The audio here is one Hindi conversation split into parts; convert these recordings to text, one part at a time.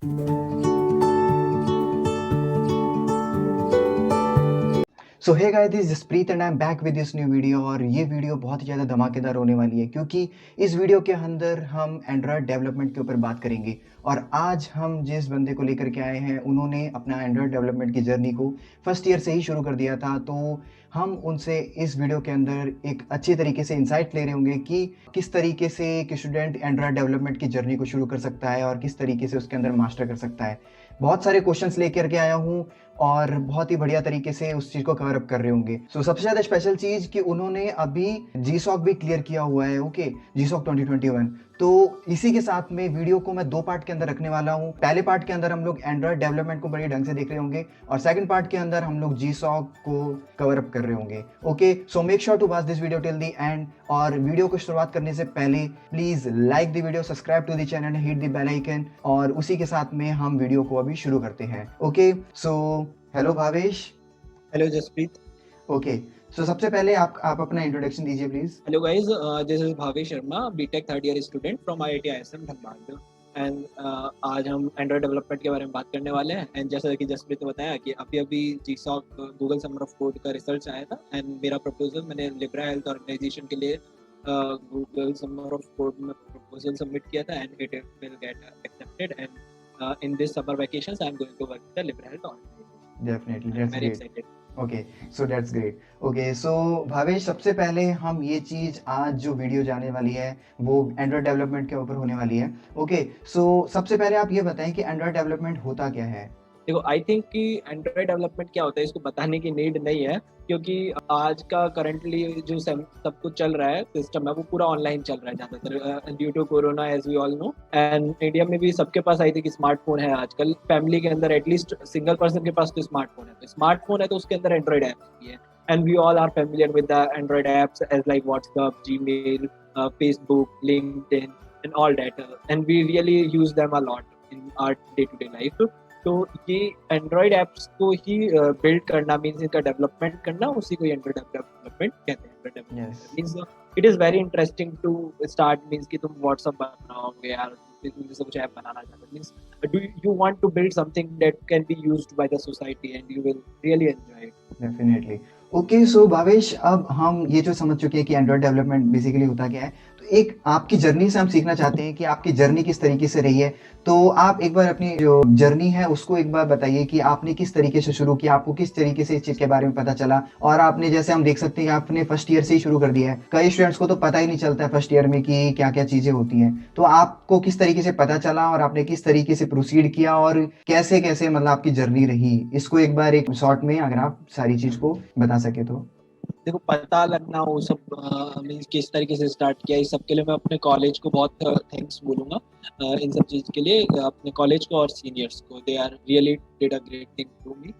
So hey guys, this is Jaspreet and I am back with this new video. और ये वीडियो बहुत ही ज़्यादा धमाकेदार होने वाली है क्योंकि इस वीडियो के अंदर हम एंड्रॉयड डेवलपमेंट के ऊपर बात करेंगे। और आज हम जिस बंदे को लेकर के आए हैं, उन्होंने अपना एंड्रॉयड डेवलपमेंट की जर्नी को फर्स्ट ईयर से ही शुरू कर दिया था। तो हम उनसे इस वीडियो के अंदर एक अच्छी तरीके से इंसाइट ले रहे होंगे कि किस तरीके से एक स्टूडेंट एंड्रॉयड डेवलपमेंट की जर्नी को शुरू कर सकता है और किस तरीके से उसके अंदर मास्टर कर सकता है। बहुत सारे क्वेश्चंस लेकर के आया हूँ और बहुत ही बढ़िया तरीके से उस चीज़ को कवर अप कर रहे होंगे। सो सबसे ज़्यादा स्पेशल चीज़ कि उन्होंने अभी जीसॉक भी क्लियर किया हुआ है। ओके, जीसॉक 2021। तो इसी के साथ में वीडियो को मैं 2 पार्ट के अंदर रखने वाला हूँ। पहले पार्ट के अंदर हम लोग एंड्रॉयड डेवलपमेंट को बड़े ढंग से देख रहे होंगे और सेकंड पार्ट के अंदर हम लोग जीसॉक को कवर अप कर रहे होंगे। Okay, so make sure to watch this video till the end. और वीडियो को शुरुआत करने से पहले please like the video, subscribe to the channel, hit the bell icon. और उसी के साथ में हम वीडियो को अभी शुरू करते हैं। Okay, so hello Bhavesh. Hello Jaspreet. Okay, so सबसे पहले आप अपना इंट्रोडक्शन दीजिए please. Hello guys, this is Bhavesh Sharma, BTech third year student from IIT ISM Dhanbad. And आज हम एंड्रॉयड डेवलपमेंट के बारे में बात करने वाले हैं। एंड जैसा कि जसप्रीत ने बताया कि अभी अभी जीसॉक गूगल समर ऑफ कोड का रिसल्ट आया था। एंड मेरा प्रपोजल मैंने लिब्रा हेल्थ ऑर्गेनाइजेशन के लिए गूगल समर ऑफ कोड में प्रपोजल सबमिट किया था and it will get accepted. And in this summer vacations I am going to work with the Libre health organization. Definitely, that's very great. Excited. Okay, so Bhavesh ग्रेट। ओके, सो भावेश, सबसे पहले हम ये चीज़ आज जो वीडियो जाने वाली है वो एंड्रॉयड डेवलपमेंट के ऊपर होने वाली है। ओके, सो सबसे पहले आप ये बताएं कि एंड्रॉयड डेवलपमेंट होता क्या है। देखो, आई थिंक कि एंड्रॉयड डेवलपमेंट क्या होता है इसको बताने की नीड नहीं है, क्योंकि आज का करंटली जो सब कुछ चल रहा है सिस्टम है वो पूरा ऑनलाइन चल रहा है ज़्यादातर due to corona, as we all know. And India में भी सबके पास आई थिंक स्मार्टफोन है आजकल। फैमिली के अंदर एटलीस्ट सिंगल पर्सन के पास तो स्मार्टफोन है, तो स्मार्टफोन है तो उसके अंदर एंड्रॉयड ऐप्स भी है। And we all are familiar with the Android apps as like WhatsApp, Gmail, Facebook, LinkedIn and all that. And we really use them a lot in our day to day life. तो ये एंड्रॉयड ऐप्स को ही बिल्ड करना मीन्स इनका डेवलपमेंट करना, उसी को एंड्रॉयड डेवलपमेंट कहते हैं। Android development means it is very interesting to start. Means कि तुम व्हाट्सएप बनाओगे यार, तुम सब कुछ ऐप बनाना चाहते हो, means do you want to build something that can be used by the society and you will really enjoy it. Definitely. Okay, सो भावेश, अब हम ये जो समझ चुके हैं कि एंड्रॉयड डेवलपमेंट बेसिकली होता क्या है, तो एक आपकी जर्नी से हम सीखना चाहते हैं कि आपकी जर्नी किस तरीके से रही है। तो आप एक बार अपनी जो जर्नी है उसको एक बार बताइए कि आपने किस तरीके से शुरू किया, आपको किस तरीके से इस चीज़ के बारे में पता चला। और आपने, जैसे हम देख सकते हैं कि आपने फर्स्ट ईयर से ही शुरू कर दिया है। कई स्टूडेंट्स को तो पता ही नहीं चलता है फर्स्ट ईयर में कि क्या क्या चीज़ें होती हैं। तो आपको किस तरीके से पता चला और आपने किस तरीके से प्रोसीड किया और कैसे कैसे मतलब आपकी जर्नी रही, इसको एक बार एक शॉर्ट में अगर आप सारी चीज़ को बता सके तो। देखो, पता लगना वो सब मीन्स किस तरीके से स्टार्ट किया, इस सब के लिए मैं अपने कॉलेज को बहुत थैंक्स बोलूँगा। इन सब चीज़ के लिए अपने कॉलेज को और सीनियर्स को, they are really did a great thing to me.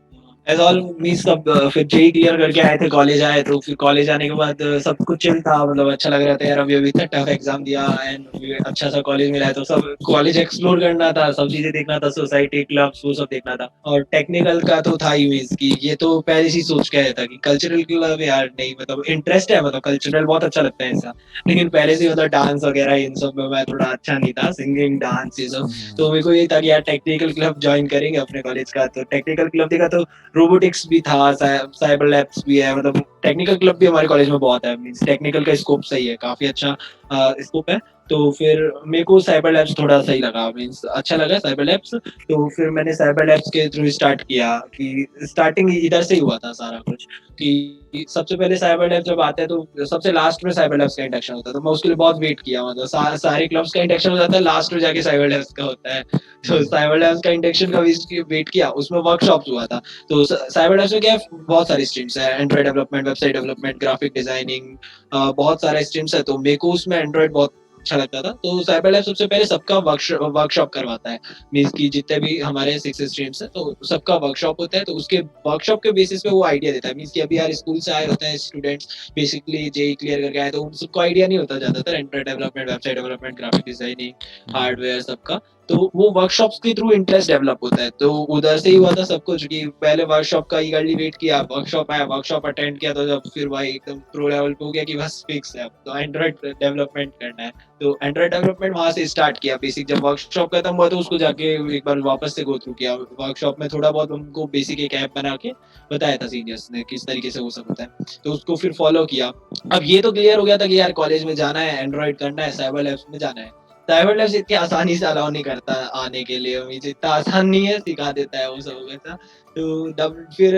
As all me सब फिर जेई क्लियर करके आए थे, कॉलेज आए तो फिर कॉलेज आने के बाद सब कुछ चिल था, मतलब अच्छा लग रहा था यार। अभी अभी इतना टफ एग्जाम दिया एंड अच्छा सा कॉलेज मिला है, तो सब कॉलेज एक्सप्लोर करना था, सब चीजें देखना था, सोसाइटी क्लब्स वो सब देखना था। और टेक्निकल का तो था ही मीन्स की ये तो पहले से ही सोच के आया था कि कल्चरल क्लब यार नहीं, मतलब इंटरेस्ट है, मतलब कल्चरल बहुत अच्छा लगता है ऐसा। लेकिन पहले से मतलब डांस वगैरह इन सब में मैं थोड़ा अच्छा नहीं था, सिंगिंग डांस ये सब। तो मेरे को ये था कि यार टेक्निकल क्लब ज्वाइन करेंगे अपने कॉलेज का। तो टेक्निकल क्लब देखा तो रोबोटिक्स भी था, साइबर लैब्स भी है, मतलब टेक्निकल क्लब भी हमारे कॉलेज में बहुत है। मींस टेक्निकल का स्कोप सही है, काफी अच्छा स्कोप है। तो फिर मेरे को साइबर लैब्स थोड़ा सही लगा, मींस अच्छा लगा साइबर लैब्स। तो फिर मैंने साइबर लैब्स के थ्रू स्टार्ट किया, कि स्टार्टिंग इधर से ही हुआ था सारा कुछ। कि सबसे पहले साइबर लैब जब आते हैं तो सबसे लास्ट में साइबर लैब्स का इंडक्शन होता है, तो मैं उसके लिए बहुत वेट किया। मतलब सारे क्लब्स का इंडक्शन हो जाता है, लास्ट में जाके साइबर लैब्स का होता है। तो साइबर लैब्स का इंडक्शन का वेट किया, उसमें वर्कशॉप हुआ था। तो साइबर लैब्स में क्या है, बहुत सारी स्ट्रीम्स है, Android development, website development, graphic designing, बहुत सारे स्ट्रीम्स है। तो मेरे को उसमें एंड्रॉइड बहुत अच्छा लगता था। तो साइबर लैब सबसे पहले सबका वर्कशॉप करवाता है। मीन्स की जितने भी हमारे 6 स्ट्रीम्स है तो सबका वर्कशॉप होता है, तो उसके वर्कशॉप के बेसिस पे वो आइडिया देता है। मीन्स की अभी यार स्कूल से आए होते हैं स्टूडेंट्स, बेसिकली जेई क्लियर करके आए, तो उन सबको आइडिया नहीं होता ज्यादातर Android development, website development, graphic designing, hardware सबका। तो वो वर्कशॉप्स के थ्रू इंटरेस्ट डेवलप होता है। तो उधर से ही हुआ था सब कुछ कि पहले वर्कशॉप का ईगरली वेट किया, वर्कशॉप आया, वर्कशॉप अटेंड किया, तो जब फिर भाई एकदम प्रो लेवल पे हो गया कि बस फिक्स है अब तो एंड्रॉइड डेवलपमेंट करना है। तो एंड्रॉइड डेवलपमेंट वहां से स्टार्ट किया बेसिक। जब वर्कशॉप खत्म हुआ तो उसको जाके एक बार वापस से गो थ्रू किया। वर्कशॉप में थोड़ा बहुत उनको बेसिक एक ऐप बना के बताया था सीनियर्स ने किस तरीके से वो सब होता है, तो उसको फिर फॉलो किया। अब ये तो क्लियर हो गया था कि यार कॉलेज में जाना है, एंड्रॉइड करना है, साइबर लैब्स में जाना है। साइबर लैब्स इतनी आसानी से अलाउ नहीं करता आने के लिए, मुझे इतना आसान नहीं है, सिखा देता है वो सब वैसा। तो तब फिर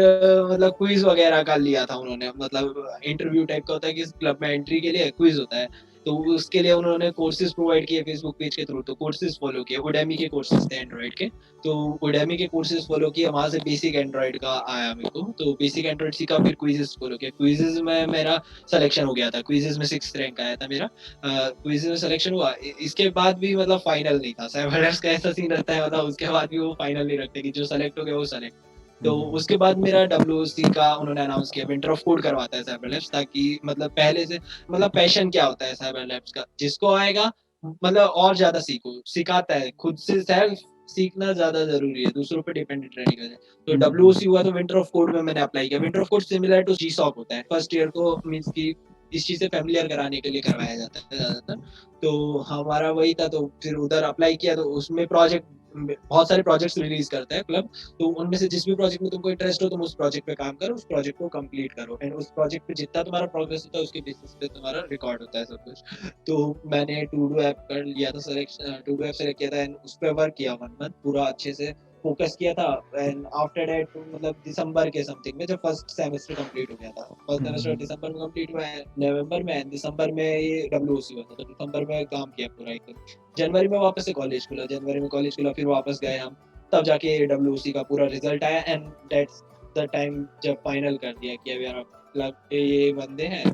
मतलब क्विज वगैरह कर लिया था उन्होंने, मतलब इंटरव्यू टाइप का होता है कि क्लब में एंट्री के लिए क्विज होता है, तो उसके लिए उन्होंने कोर्सेज प्रोवाइड किए फेसबुक पेज के थ्रू। तो कोर्सेज फॉलो किए, उडेमी के कोर्सेज थे एंड्रॉइड के, तो उडेमी के कोर्सेज फॉलो किए, वहां से बेसिक एंड्रॉइड का आया मेरे को। तो बेसिक एंड्रॉइड सीखा, फिर क्विजेस फॉलो किया। क्विजेस में मेरा सिलेक्शन हो गया था, क्विजेस में 6th रैंक आया था मेरा। क्विज में सिलेक्शन हुआ। इसके बाद भी मतलब फाइनल नहीं था। साइबर लैब्स का ऐसा सीन रहता है, मतलब उसके बाद भी वो फाइनल नहीं रखते कि जो सेलेक्ट हो गया वो सेलेक्ट। तो उसके बाद मेरा डब्ल्यूसी का उन्होंने अनाउंस किया, विंटर ऑफ कोड करवाता है साइबर लैब्स, ताकि मतलब पहले से मतलब पैशन क्या होता है साइबर लैब्स का, जिसको आएगा मतलब और ज्यादा सीखो, सिखाता है, खुद से सेल्फ सीखना ज्यादा जरूरी है, दूसरों पे डिपेंडेंट रहने का। तो डब्ल्यूसी हुआ तो विंटर ऑफ कोड में मैंने अप्लाई किया। Winter of code similar to GSoC होता है, फर्स्ट ईयर को मींस की इस चीज से फेमिलियर कराने के लिए करवाया जाता है ज्यादातर। तो हमारा वही था, तो फिर उधर अप्लाई किया, तो उसमें प्रोजेक्ट बहुत सारे प्रोजेक्ट्स रिलीज करता है क्लब। तो उनमें से जिस भी प्रोजेक्ट में तुमको इंटरेस्ट हो तुम उस प्रोजेक्ट पे काम करो, उस प्रोजेक्ट को कंप्लीट करो, एंड उस प्रोजेक्ट पे जितना तुम्हारा प्रोग्रेस होता है उसके बेसिस पे तुम्हारा रिकॉर्ड होता है सब कुछ। तो मैंने टू डू ऐप कर लिया था selection, to do app select किया था, एंड उस पर वर्क किया 1 मंथ पूरा अच्छे से फोकस किया था। एंड आफ्टर दैट मतलब दिसंबर के समथिंग में जब फर्स्ट सेमेस्टर कंप्लीट हो गया था, फर्स्ट सेमेस्टर दिसंबर में कंप्लीट हुआ है, नवंबर में, दिसंबर में ये डब्ल्यूसी हुआ था, तो दिसंबर में काम किया पूरा एकदम। जनवरी में वापस से कॉलेज खुला, जनवरी में कॉलेज खुला, फिर वापस गए हम, तब जाके डब्ल्यूसी का पूरा रिजल्ट आया, एंड दैट्स द टाइम जब फाइनल कर दिया कि अब यार क्लब ये बंदे हैं।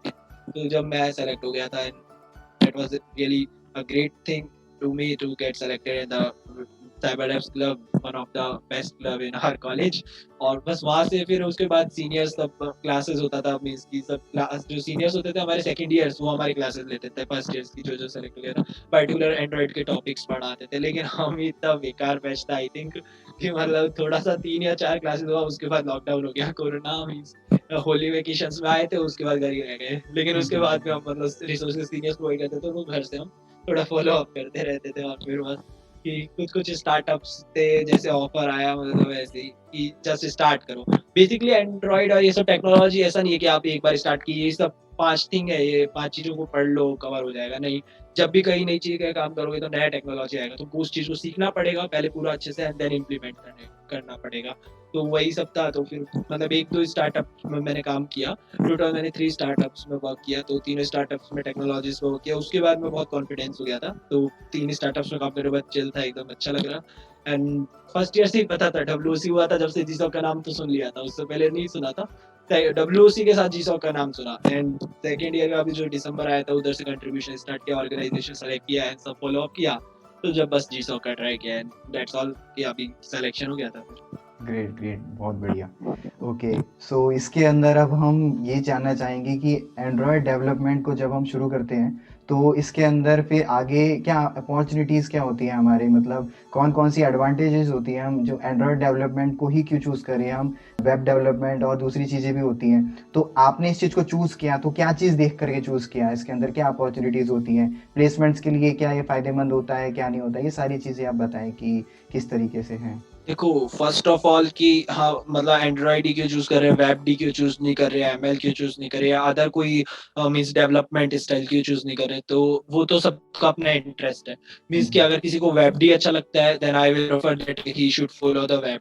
तो जब मैं सेलेक्ट हो गया था, and that was really a great thing to me to get selected in the Cyber Labs Club, one of the best club in our college। और बस वहाँ से फिर उसके बाद सीनियर्स सब क्लासेस होता था, मींस की सब क्लास जो सीनियर्स होते थे हमारे सेकंड ईयर्स, वो हमारी क्लासेस लेते थे फर्स्ट ईयर्स की, जो सेलेक्ट हो गया था पर्टिकुलर एंड्रॉइड के टॉपिक्स पढ़ाते थे। लेकिन हम इतना बेकार बैच था आई थिंक कि मतलब थोड़ा सा 3 या 4 क्लासेस हुआ, उसके बाद लॉकडाउन हो गया, कोरोना मींस होली वेकेशंस में आए थे, उसके बाद घर ही रह गए। लेकिन उसके बाद भी हम मतलब रिसोर्सेज सीनियर्स प्रोवाइड करते थे, तो घर से हम थोड़ा फॉलो अप करते रहते थे। और फिर बस कि कुछ कुछ स्टार्टअप्स थे, जैसे ऑफर आया मतलब ऐसे ही कि जस्ट स्टार्ट करो। बेसिकली एंड्रॉइड और ये सब टेक्नोलॉजी ऐसा नहीं है कि आप एक बार स्टार्ट की ये सब 5 थिंग है, ये 5 चीजों को पढ़ लो कवर हो जाएगा, नहीं। जब भी कहीं नई चीज का काम करोगे तो नया टेक्नोलॉजी आएगा, तो उस चीज को सीखना पड़ेगा पहले पूरा अच्छे से, एंड देन इम्प्लीमेंट करना पड़ेगा। तो वही सब था। तो फिर मतलब 1-2 स्टार्टअप में मैंने काम किया, टोटल मैंने 3 स्टार्टअप्स में वर्क किया, तो तीनों स्टार्टअप्स में टेक्नोलॉजीज पे वर्क किया। उसके बाद में बहुत कॉन्फिडेंस हो गया था, तो 3 स्टार्टअप्स में काम मेरे पास चिल था, एकदम अच्छा लग रहा। एंड फर्स्ट ईयर से ही पता था, डब्ल्यूसी हुआ था जब से जीसॉक का नाम तो सुन लिया था, उससे पहले नहीं सुना था। डब्ल्यूसी के साथ जीसॉक का नाम सुना, एंड सेकेंड ईयर का अभी जो दिसंबर आया था उधर से कंट्रीब्यूशन स्टार्ट किया, ऑर्गेनाइजेशन सेलेक्ट किया, एंड सब फॉलो अप किया। तो जब बस जीसॉक का ट्राई किया, एंड दैट्स ऑल कि अभी सिलेक्शन हो गया था फिर। ग्रेट ग्रेट, बहुत बढ़िया। ओके, सो इसके अंदर अब हम ये जानना चाहेंगे कि एंड्रॉयड डेवलपमेंट को जब हम शुरू करते हैं तो इसके अंदर फिर आगे क्या अपॉर्चुनिटीज़ क्या होती हैं हमारे, मतलब कौन कौन सी एडवांटेजेस होती हैं, हम जो एंड्रॉयड डेवलपमेंट को ही क्यों चूज़ करें, हम वेब डेवलपमेंट और दूसरी चीज़ें भी होती हैं। तो आपने इस चीज़ को चूज़ किया तो क्या चीज़ देख करके चूज़ किया, इसके अंदर क्या अपॉर्चुनिटीज़ होती हैं, प्लेसमेंट्स के लिए क्या ये फ़ायदेमंद होता है, क्या नहीं होता, ये सारी चीज़ें आप बताएं कि किस तरीके से हैं। देखो फर्स्ट ऑफ ऑल कि हाँ मतलब एंड्रॉइड ही क्यों चूज कर रहे हैं, वेब डी क्यों चूज नहीं कर रहे हैं, एमएल क्यों चूज नहीं कर रहे हैं, अदर कोई मींस डेवलपमेंट स्टाइल क्यों चूज नहीं कर रहे हैं, तो वो तो सबका अपना इंटरेस्ट है। मींस कि अगर किसी को वेब डी अच्छा लगता है then I will prefer that he should follow the web,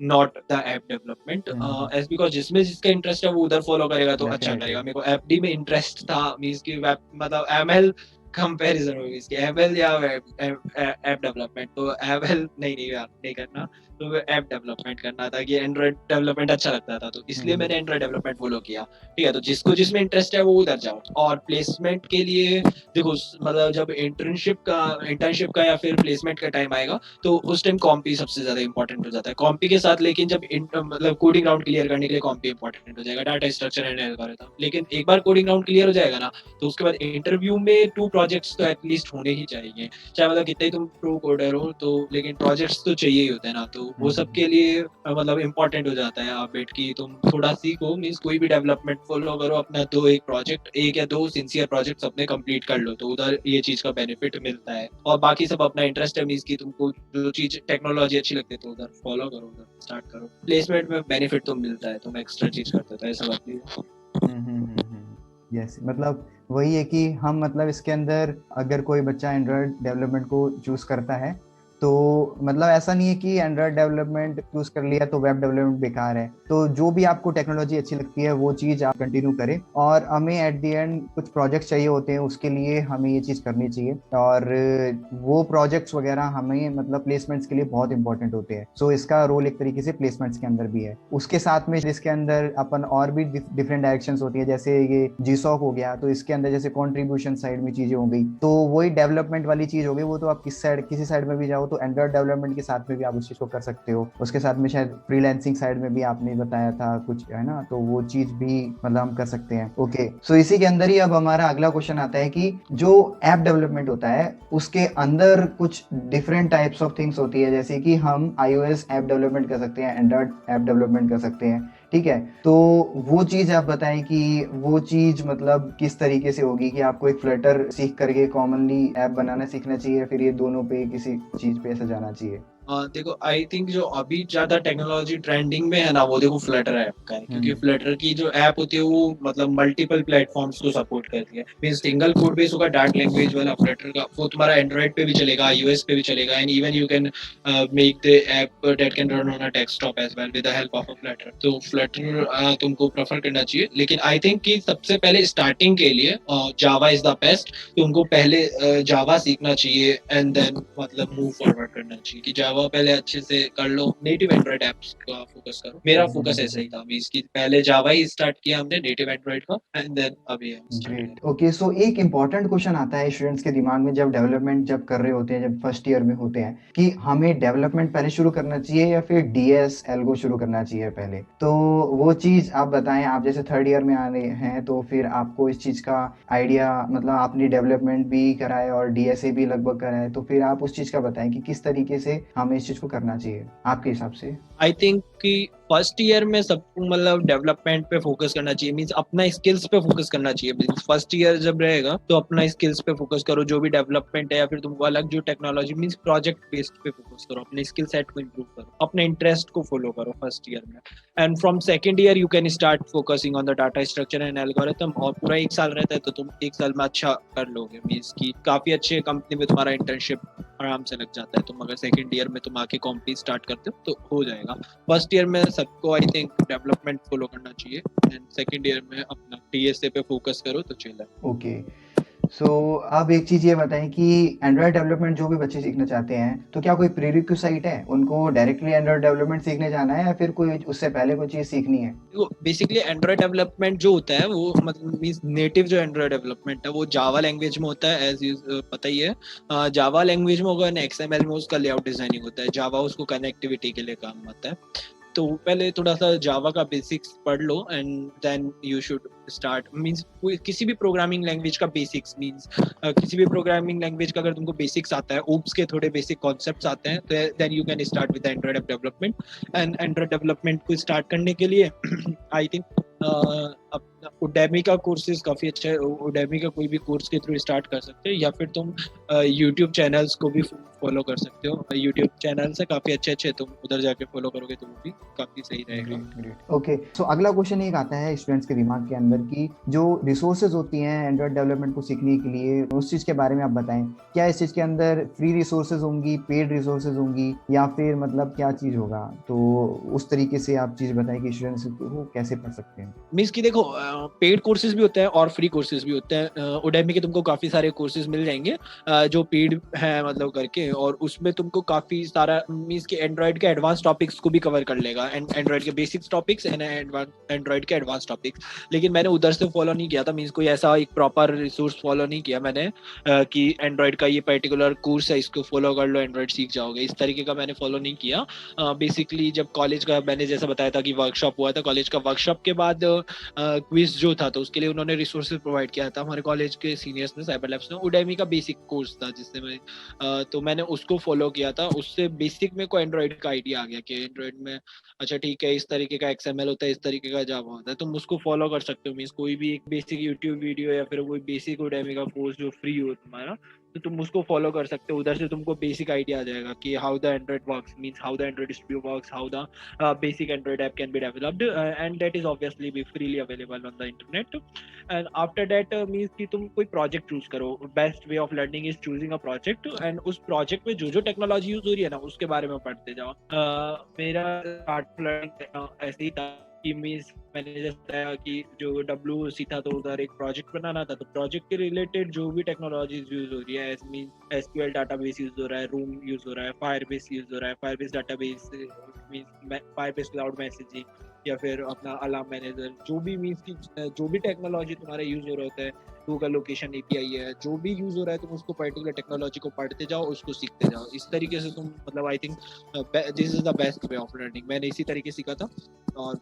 not the app development. As because जिसमें जिसका इंटरेस्ट है वो उधर फॉलो करेगा तो अच्छा डेफिनेटली। करेगा। मेरे को एफ डी में इंटरेस्ट था, मींस की वेब मतलब एमएल कंपैरिजन में इसके एमएल या ऐप डेवलपमेंट, तो एमएल नहीं यार नहीं करना, तो ऐप डेवलपमेंट करना था कि एंड्रॉइड डेवलपमेंट अच्छा लगता था, तो इसलिए मैंने एंड्रॉइड डेवलपमेंट फॉलो किया। ठीक है, तो जिसको जिसमें इंटरेस्ट है वो उधर जाओ। और प्लेसमेंट के लिए देखो मतलब जब इंटर्नशिप का या फिर प्लेसमेंट का टाइम आएगा तो उस टाइम कॉम्पी सबसे ज्यादा इंपॉर्टेंट हो जाता है, कॉम्पी के साथ। लेकिन जब मतलब कोडिंग राउंड क्लियर करने के लिए कॉम्पी इंपॉर्टेंट हो जाएगा, डाटा स्ट्रक्चर एंड एल्गोरिथम। लेकिन एक बार कोडिंग राउंड क्लियर हो जाएगा ना, तो उसके बाद इंटरव्यू में 2 प्रोजेक्ट्स तो एटलीस्ट होने ही चाहिए, चाहे मतलब कितना ही तुम प्रो कोडर हो तो, लेकिन प्रोजेक्ट्स तो चाहिए ही होते हैं ना, तो वो सब के लिए मतलब इम्पोर्टेंट हो जाता है आप बैठ की तुम थोड़ा सीखो, मीन्स कोई भी डेवलपमेंट फॉलो करो अपना, दो एक प्रोजेक्ट, एक या दो सिंसियर प्रोजेक्ट्स अपने कंप्लीट कर लो, तो उधर ये चीज का बेनिफिट मिलता है। और बाकी सब अपना इंटरेस्ट है, मीन्स की तुमको जो चीज टेक्नोलॉजी अच्छी लगती है तो उधर फॉलो करो, उधर स्टार्ट करो, प्लेसमेंट में बेनिफिट तो मिलता है, तुम एक्स्ट्रा चीज करते हो, ऐसा बात नहीं है। यस, मतलब वही है कि हम मतलब इसके अंदर अगर कोई बच्चा एंड्रॉयड डेवलपमेंट को चूज करता है तो मतलब ऐसा नहीं है कि एंड्रॉयड डेवलपमेंट चूज कर लिया तो वेब डेवलपमेंट बेकार है। तो जो भी आपको टेक्नोलॉजी अच्छी लगती है वो चीज आप कंटिन्यू करें, और हमें एट द एंड कुछ प्रोजेक्ट्स चाहिए होते हैं, उसके लिए हमें ये चीज करनी चाहिए, और वो प्रोजेक्ट्स वगैरह हमें मतलब प्लेसमेंट्स के लिए बहुत इंपॉर्टेंट होते हैं। सो इसका रोल एक तरीके से प्लेसमेंट्स के अंदर भी है। उसके साथ में इसके अंदर अपन और भी डिफरेंट डायरेक्शंस होती है, जैसे ये जीसॉक हो गया, तो इसके अंदर जैसे कंट्रीब्यूशन साइड में चीजें हो गई, तो वही डेवलपमेंट वाली चीज हो गई, वो तो आप किसी साइड में भी जाओ तो एंड्रॉयड डेवलपमेंट के साथ में भी आप उस चीज को कर सकते हो। उसके साथ में शायद फ्रीलांसिंग साइड में भी आपने बताया था कुछ, है ना, तो वो चीज भी मतलब हम कर सकते हैं। ओके, सो इसी के अंदर ही अब हमारा अगला क्वेश्चन आता है कि जो ऐप डेवलपमेंट होता है उसके अंदर कुछ डिफरेंट टाइप्स ऑफ थिंग्स होती है, जैसे कि हम iOS ऐप डेवलपमेंट कर सकते हैं, एंड्रॉयड ऐप डेवलपमेंट कर सकते हैं, ठीक है। तो वो चीज आप बताएं कि वो चीज मतलब किस तरीके से होगी, कि आपको एक फ्लटर सीख करके कॉमनली ऐप बनाना सीखना चाहिए, फिर ये दोनों पे किसी चीज पे ऐसा जाना चाहिए? देखो आई थिंक जो अभी ज्यादा टेक्नोलॉजी ट्रेंडिंग में है ना वो देखो फ्लटर ऐप का है, क्योंकि फ्लटर की जो ऐप होती है वो मतलब मल्टीपल प्लेटफॉर्म्स को सपोर्ट करती है, मींस सिंगल कोड बेस होगा डार्क लैंग्वेज वाला फ्लटर का, वो तुम्हारा एंड्रॉइड पे भी चलेगा, iOS पे भी चलेगा, and even you can make the app that can run on a desktop as well with the help of a Flutter. तो फ्लटर तुमको प्रेफर करना चाहिए, लेकिन आई थिंक कि सबसे पहले स्टार्टिंग के लिए जावा इज द बेस्ट। तुमको पहले जावा सीखना चाहिए एंड देन मतलब मूव फॉरवर्ड करना चाहिए, कि जावा पहले अच्छे से कर लो, नेटिव एंड्रॉइड एप्स का फोकस करो। मेरा फोकस ऐसा ही था, इसकी पहले जावा ही स्टार्ट किया हमने नेटिव एंड्रॉइड का, एंड देन अभी हम ग्रेट। ओके, सो एक इम्पॉर्टेंट क्वेश्चन आता है स्टूडेंट्स के दिमाग में जब डेवलपमेंट जब कर रहे होते हैं, जब फर्स्ट ईयर में होते हैं, कि हमें डेवलपमेंट पहले शुरू करना चाहिए या फिर डीएस एल्गो शुरू करना चाहिए पहले। तो वो चीज आप बताएं, आप जैसे थर्ड ईयर में आ रहे हैं तो फिर आपको इस चीज का आइडिया, मतलब आपने डेवलपमेंट भी करा है और डीएसए भी लगभग करा है, तो फिर आप उस चीज का बताएं कि किस तरीके से हमें इस चीज को करना चाहिए आपके हिसाब से। आई थिंक कि फर्स्ट ईयर में सबको मतलब डेवलपमेंट पे फोकस करना चाहिए, मींस अपना स्किल्स पे फोकस करना चाहिए। फर्स्ट ईयर जब रहेगा तो अपना स्किल्स पे फोकस करो, जो भी डेवलपमेंट है या फिर तुमको अलग जो टेक्नोलॉजी, मींस प्रोजेक्ट बेस्ड पे फोकस करो, अपने स्किल सेट को इम्प्रूव करो, अपने इंटरेस्ट को फॉलो करो फर्स्ट ईयर में। And from second year you can start focusing on the data structure and algorithm, और पूरा एक साल रहता है तो तुम एक साल में अच्छा कर लोगे, मींस की काफी अच्छे कंपनी में तुम्हारा इंटर्नशिप आराम से लग जाता है। तुम अगर सेकंड ईयर में तुम आके कॉम्पी स्टार्ट करते हो तो हो जाएगा। फर्स्ट ईयर में सबको आई थिंक डेवलपमेंट फॉलो करना चाहिए, एंड सेकंड ईयर में अपना डीएसए पे फोकस करो तो चलेगा। ओके, सो अब एक चीज ये बताएं कि एंड्रॉयड डेवलपमेंट जो भी बच्चे सीखना चाहते हैं तो क्या कोई प्रीरिक्विजिट है, उनको डायरेक्टली एंड्रॉयड डेवलपमेंट सीखने जाना है या फिर कोई उससे पहले कोई चीज सीखनी है? देखो बेसिकली एंड्रॉयड डेवलपमेंट जो होता है वो मतलब मींस नेटिव जो एंड्रॉयड डेवलपमेंट है वो जावा लैंग्वेज में होता है, एज पता ही है। जावा लैंग्वेज में होगा, एक्सएमएल में उसका लेआउट डिजाइनिंग होता है, जावा उसको कनेक्टिविटी के लिए काम आता है। तो पहले थोड़ा सा जावा का बेसिक्स पढ़ लो and then you should start, means किसी भी प्रोग्रामिंग लैंग्वेज का बेसिक्स, मींस किसी भी प्रोग्रामिंग लैंग्वेज का अगर तुमको बेसिक्स आता है, ओप्स के थोड़े बेसिक कॉन्सेप्ट्स आते हैं, तो then you can start with Android development. And Android development को स्टार्ट करने के लिए आई थिंक उडेमी का कोर्सेज काफी अच्छा है, उडेमी का कोई भी कोर्स के थ्रू स्टार्ट कर सकते हो, या फिर तुम यूट्यूब चैनल्स को भी फॉलो कर सकते हो, यूट्यूब चैनल्स है काफी अच्छे अच्छे, तुम उधर जाके फॉलो करोगे तो वो भी काफी सही रहेगा। ओके, सो अगला क्वेश्चन एक आता है स्टूडेंट्स के दिमाग के अंदर कि जो रिसोर्सेज होती हैं एंड्रॉयड डेवलपमेंट को सीखने के लिए, उस चीज के बारे में आप बताएं। क्या इस चीज के अंदर फ्री रिसोर्सेज होंगी, पेड रिसोर्सेज होंगी, या फिर मतलब क्या चीज होगा? तो उस तरीके से आप चीज बताएं कि स्टूडेंट्स को कैसे पढ़ सकते हैं। मींस की देखो पेड कोर्सेज भी होते हैं और फ्री कोर्सेज भी होते हैं। उडेमी के तुमको काफी सारे कोर्सेज मिल जाएंगे जो पेड है मतलब करके, में, और उसमें तुमको काफी सारा मींस कि एंड्रॉइड के एडवांस टॉपिक्स को भी कवर कर लेगा, एंड्रॉइड के बेसिक्स टॉपिक्स एंड एंड्रॉइड के एडवांस टॉपिक्स। लेकिन मैंने उधर से फॉलो नहीं किया था, मींस कोई ऐसा एक प्रॉपर रिसोर्स फॉलो नहीं किया मैंने कि एंड्रॉइड का ये पर्टिकुलर कोर्स है, इसको फॉलो कर लो, एंड्रॉइड सीख जाओगे, इस तरीके का मैंने फॉलो नहीं किया। बेसिकली जब कॉलेज का मैंने जैसा बताया था कि वर्कशॉप हुआ था, कॉलेज का वर्कशॉप के बाद क्विज जो था, तो उसके लिए उन्होंने रिसोर्सेज प्रोवाइड किया था हमारे कॉलेज के सीनियर्स ने, साइबर लैब्स ने। उडेमी का बेसिक कोर्स था जिससे मैं तो मैंने उसको फॉलो किया था। उससे बेसिक मेरे को एंड्रॉइड का आइडिया आ गया कि एंड्रॉइड में अच्छा ठीक है, इस तरीके का XML होता है, इस तरीके का जावा होता है, तुम उसको फॉलो कर सकते हो। मीन्स कोई भी एक बेसिक यूट्यूब वीडियो या फिर कोई बेसिक उडेमी का कोर्स जो फ्री हो तुम्हारा, तो तुम उसको फॉलो कर सकते हो। उधर से तुमको बेसिक आइडिया आ जाएगा कि how the Android works, means how the Android studio works, how the basic Android app can be developed, and that is obviously be freely available on the internet. And after that means कि तुम कोई project choose करो। Best way of learning is choosing a project, and उस project में जो जो technology use हो रही है ना, उसके बारे में पढ़ते जाओ। मेरा start learning ऐसे ही था कि मीन्स मैंने जैसे बताया कि जो WC था, तो उधर एक प्रोजेक्ट बनाना था, तो प्रोजेक्ट के रिलेटेड जो भी टेक्नोलॉजीज यूज हो रही है, SQL डाटाबेस यूज हो रहा है, रूम यूज हो रहा है, फायरबेस यूज हो रहा है, Firebase database means Firebase cloud messaging, या फिर अपना अलार्म मैनेजर, जो भी मींस की जो भी टेक्नोलॉजी तुम्हारा यूज हो रहा होता है, गूगल लोकेशन API है, जो भी यूज हो रहा है, तुम उसको पर्टिकुलर टेक्नोलॉजी को पढ़ते जाओ, उसको सीखते जाओ। इस तरीके से तुम मतलब I think this is the best way of learning. मैंने इसी तरीके सीखा था, और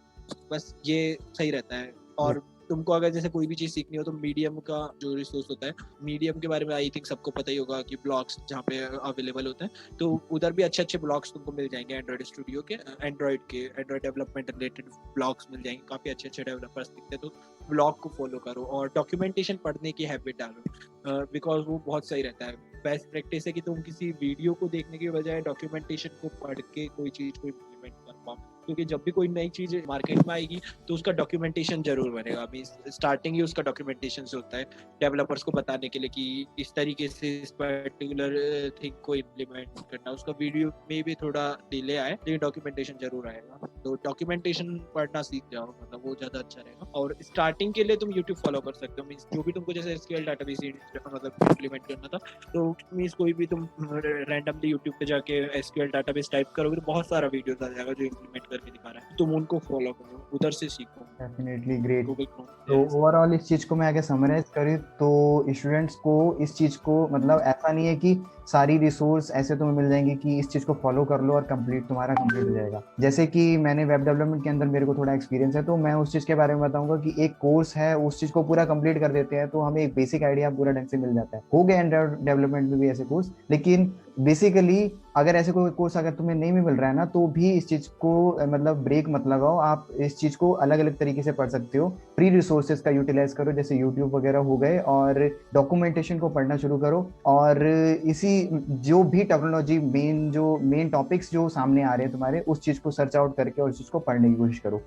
बस ये सही रहता है। और तुमको अगर जैसे कोई भी चीज सीखनी हो तो मीडियम का जो रिसोर्स होता है, मीडियम के बारे में आई थिंक सबको पता ही होगा कि ब्लॉग्स जहाँ पे अवेलेबल होते हैं, तो उधर भी अच्छे अच्छे ब्लॉग्स तुमको मिल जाएंगे एंड्रॉइड स्टूडियो के, एंड्रॉइड डेवलपमेंट रिलेटेड ब्लॉग्स मिल जाएंगे, काफी अच्छे अच्छे डेवलपर्स दिखते हैं। तो ब्लॉग को फॉलो करो और डॉक्यूमेंटेशन पढ़ने की हैबिट डालो, बिकॉज वो बहुत सही रहता है। बेस्ट प्रैक्टिस है कि तुम किसी वीडियो को देखने के बजाय डॉक्यूमेंटेशन को पढ़ के कोई चीज को इम्प्लीमेंट कर पाओ, क्योंकि जब भी कोई नई चीज मार्केट में आएगी तो उसका डॉक्यूमेंटेशन जरूर बनेगा। अभी स्टार्टिंग ही उसका डॉक्यूमेंटेशन से होता है, डेवलपर्स को बताने के लिए कि इस तरीके से इस पर्टिकुलर थिंग को इम्प्लीमेंट करना। उसका वीडियो में भी थोड़ा डिले आए, लेकिन डॉक्यूमेंटेशन जरूर आएगा। तो डॉक्यूमेंटेशन पढ़ना सीख जाओ, मतलब वो ज्यादा अच्छा रहेगा। और स्टार्टिंग के लिए तुम यूट्यूब फॉलो कर सकते हो, मीन्स जो भी तुमको जैसे SQL डाटाबेस मतलब इम्प्लीमेंट करना था, तो मीन्स कोई भी तुम रैंडमली यूट्यूब पे जाके SQL डाटाबेस टाइप करोगे तो बहुत सारा वीडियोस आ जाएगा जो इम्प्लीमेंट करके दिखा रहा है, तुम उनको फॉलो करो, उधर से सीखो। Definitely great. Google Chrome. तो ओवरऑल इस चीज़ को मैं अगर समराइज करूँ तो स्टूडेंट्स को इस चीज़ को मतलब ऐसा नहीं है कि सारी रिसोर्स ऐसे तुम्हें मिल जाएंगी कि इस चीज़ को फॉलो कर लो और तुम्हारा कंप्लीट हो जाएगा। जैसे कि मैंने वेब डेवलपमेंट के अंदर मेरे को थोड़ा एक्सपीरियंस है, तो मैं उस चीज़ के बारे में बताऊंगा कि एक कोर्स है, उस चीज़ को पूरा कंप्लीट कर देते हैं तो हमें एक बेसिक आइडिया पूरा ढंग से मिल जाता है। हो गए एंड्रॉइड डेवलपमेंट में भी ऐसे कोर्स, लेकिन बेसिकली अगर ऐसे कोई कोर्स अगर तुम्हें नहीं भी मिल रहा है ना, तो भी इस चीज को मतलब ब्रेक मत लगाओ, आप इस चीज को अलग अलग तरीके से पढ़ सकते हो। फ्री रिसोर्सेज का यूटिलाइज करो, जैसे यूट्यूब वगैरह हो गए, और डॉक्यूमेंटेशन को पढ़ना शुरू करो। और इसी जो भी टेक्नोलॉजी मेन टॉपिक्स जो सामने आ रहे हैं तुम्हारे, उस चीज को सर्च आउट करके और उस चीज को पढ़ने की कोशिश करो।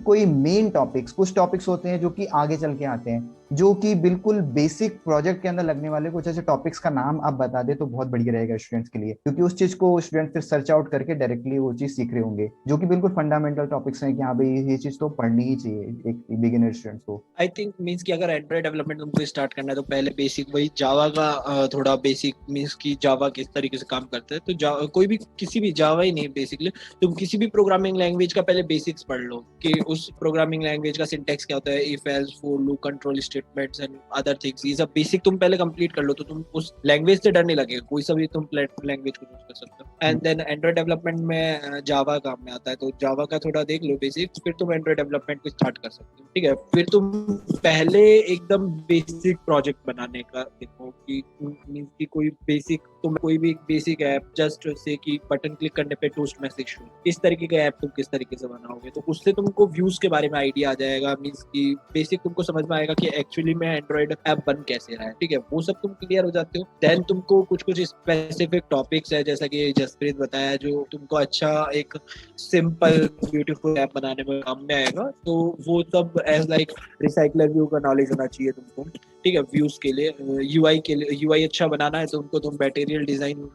कोई मेन टॉपिक्स, कुछ टॉपिक्स होते हैं जो कि आगे चल के आते हैं, जो कि बिल्कुल बेसिक प्रोजेक्ट के अंदर लगने वाले कुछ ऐसे टॉपिक्स का नाम आप बता दे तो बहुत बढ़िया रहेगा स्टूडेंट्स के लिए, क्योंकि उस चीज को स्टूडेंट फिर सर्च आउट करके डायरेक्टली वो चीज सीख रहे होंगे, जो कि बिल्कुल फंडामेंटल टॉपिक्स हैं कि हाँ भाई ये चीज तो पढ़नी ही चाहिए एक बिगिनर स्टूडेंट्स को। आई थिंक मीन्स कि अगर एंड्रॉइड डेवलपमेंट तुमको स्टार्ट करना है तो पहले बेसिक वही जावा का थोड़ा बेसिक, मीन्स कि जावा किस तरीके से काम करता है, तो कोई भी किसी भी जावा ही नहीं, बेसिकली तुम किसी भी प्रोग्रामिंग लैंग्वेज का पहले बेसिक्स पढ़ लो कि उस प्रोग्रामिंग लैंग्वेज का सिंटेक्स क्या होता है, if else for loop control statements and other things. ये सब बेसिक तुम पहले कंप्लीट कर लो तो तुम उस लैंग्वेज से डर नहीं लगेगा, कोई सा भी तुम प्लेटफॉर्म लैंग्वेज को यूज कर सकते हो। एंड देन एंड्रॉइड डेवलपमेंट में जावा काम में आता है, तो जावा का थोड़ा देख लो बेसिक्स, फिर तुम एंड्रॉइड डेवलपमेंट को स्टार्ट कर सकते हो। ठीक है, फिर तुम पहले एकदम बेसिक प्रोजेक्ट बनाने का देखो कि मींस कि कोई बेसिक, तुम कोई भी बेसिक ऐप जस्ट से कि बटन क्लिक करने पे टोस्ट मैसेज शो, इस तरीके का ऐप तुम किस तरीके से बनाओगे, तो उससे तुमको व्यूज के बारे में आइडिया आ जाएगा। मींस कि बेसिक तुमको समझ में आएगा कि एक्चुअली में एंड्रॉइड ऐप बन कैसे रहा है। ठीक है, वो सब तुम क्लियर हो जाते हो। देन तुमको कुछ कुछ स्पेसिफिक टॉपिक्स है, जैसा कि जसप्रीत बताया, जो तुमको अच्छा एक सिंपल ब्यूटीफुल ऐप बनाने में काम में आएगा। तो वो सब एज लाइक रिसाइकलर व्यू का नॉलेज होना चाहिए तुमको। ठीक है, व्यूज के लिए, यूआई के लिए, यूआई अच्छा बनाना है तो उनको तुम मटेरियल डिजाइन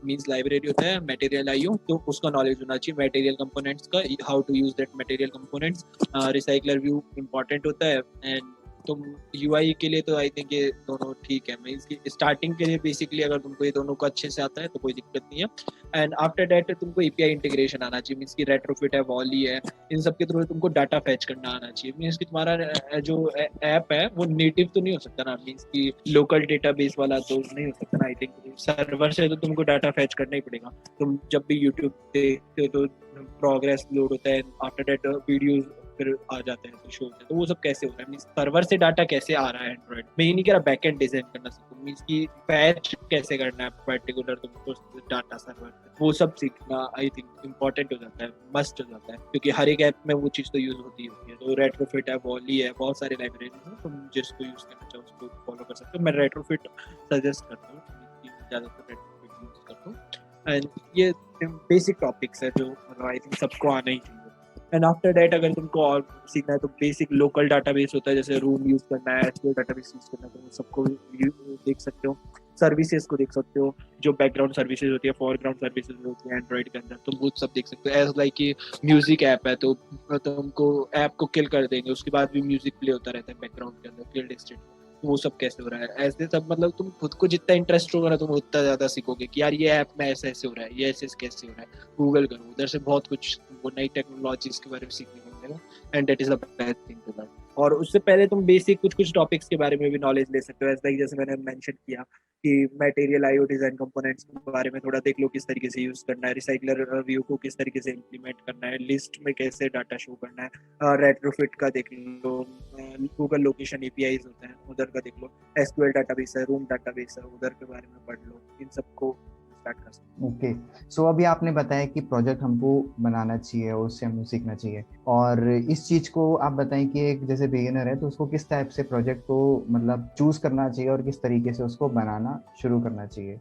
मींस लाइब्रेरी होता है मटेरियल आईओ, तो उसका नॉलेज होना चाहिए, मटेरियल कंपोनेंट्स का, how to use that material components. Recycler view important होता है। एंड तुम यूआई के लिए तो आई थिंक ये दोनों ठीक है। मैं इसकी स्टार्टिंग के लिए बेसिकली अगर तुमको ये दोनों को अच्छे से आता है तो कोई दिक्कत नहीं है। एंड आफ्टर दैट तुमको एपीआई इंटीग्रेशन आना चाहिए, मीन्स की रेट्रोफिट है, वॉली है, इन सब के थ्रू तुमको डाटा फैच करना आना चाहिए। मीन्स कि तुम्हारा जो ऐप है वो नेटिव तो नहीं हो सकता ना, मीन्स की लोकल डेटाबेस वाला तो नहीं हो सकता ना। आई थिंक सर्वर से तो तुमको डाटा फैच करना ही पड़ेगा। तुम जब भी यूट्यूब देखते हो तो प्रोग्रेस लोड होता है, आफ्टर दैट वीडियोज फिर आ जाते हैं तो शो होते हैं, तो वो सब कैसे हो रहा है, मीन्स सर्वर से डाटा कैसे आ रहा है एंड्रॉइड में। ये नहीं कह रहा बैकएंड डिजाइन करना सीखो, मीन्स की फैच कैसे करना है पर्टिकुलर तुमको डाटा सर्वर, वो सब सीखना आई थिंक इम्पोर्टेंट हो जाता है, मस्ट हो जाता है, क्योंकि हर एक ऐप में वो चीज़ तो यूज होती है। तो रेट्रोफिट है, वॉली है, बहुत सारे लाइब्रेरीज हैं, तुम जिसको यूज करना चाहो उसको फॉलो कर सकते हो। मैं रेट्रोफिट सजेस्ट करता हूँ, ज़्यादातर रेट्रोफिट यूज करता हूँ। एंड ये बेसिक टॉपिक्स है जो आई थिंक सबको आना ही चाहिए। एंड आफ्टर दैट अगर तुमको और सीखना है तो बेसिक लोकल डाटाबेस होता है, जैसे रूम यूज करना है, एसक्यूएल डाटाबेस यूज करना है, तो सबको देख सकते हो। सर्विसेज को देख सकते हो, जो बैकग्राउंड सर्विसेज होती है, फोरग्राउंड सर्विसेज होती है एंड्रॉइड के अंदर, तुम वो सब देख सकते हो। एज लाइक कि म्यूजिक ऐप है तो तुमको ऐप को किल कर देंगे, उसके बाद भी म्यूजिक प्ले होता रहता है बैकग्राउंड के अंदर, फील्ड स्टेट, वो सब कैसे हो रहा है, ऐसे सब। मतलब तुम खुद को जितना इंटरेस्ट होगा ना तुम उतना ज्यादा सीखोगे कि यार ये ऐप में ऐसे ऐसे हो रहा है, ये ऐसे कैसे हो रहा है। गूगल करो, उधर से बहुत कुछ तुमको नई टेक्नोलॉजीज के बारे में सीखने को मिलेगा, and that is the best thing to learn. और उससे पहले तुम बेसिक कुछ कुछ टॉपिक्स के बारे में भी नॉलेज ले सकते हो, ऐसा जैसे मैंने मेंशन किया कि मटेरियल आईओ डिजाइन कंपोनेंट्स के बारे में थोड़ा देख लो, किस तरीके से यूज करना है, रिसाइकलर व्यू को किस तरीके से इम्प्लीमेंट करना है, लिस्ट में कैसे डाटा शो करना है, रेट्रोफिट का देख लो, गूगल लोकेशन एपीआईज होते हैं उधर का देख लो, एसक्यूएल डाटाबेस है, रूम डाटाबेस है, उधर के बारे में पढ़ लो, इन सबको स्टार्ट कर सकते। ओके, सो अभी आपने बताया कि प्रोजेक्ट हमको बनाना चाहिए और उससे हमको सीखना चाहिए, और इस चीज को आप बताएं कि एक जैसे बिगिनर है तो उसको किस टाइप से प्रोजेक्ट को मतलब चूज करना चाहिए और किस तरीके से उसको बनाना शुरू करना चाहिए।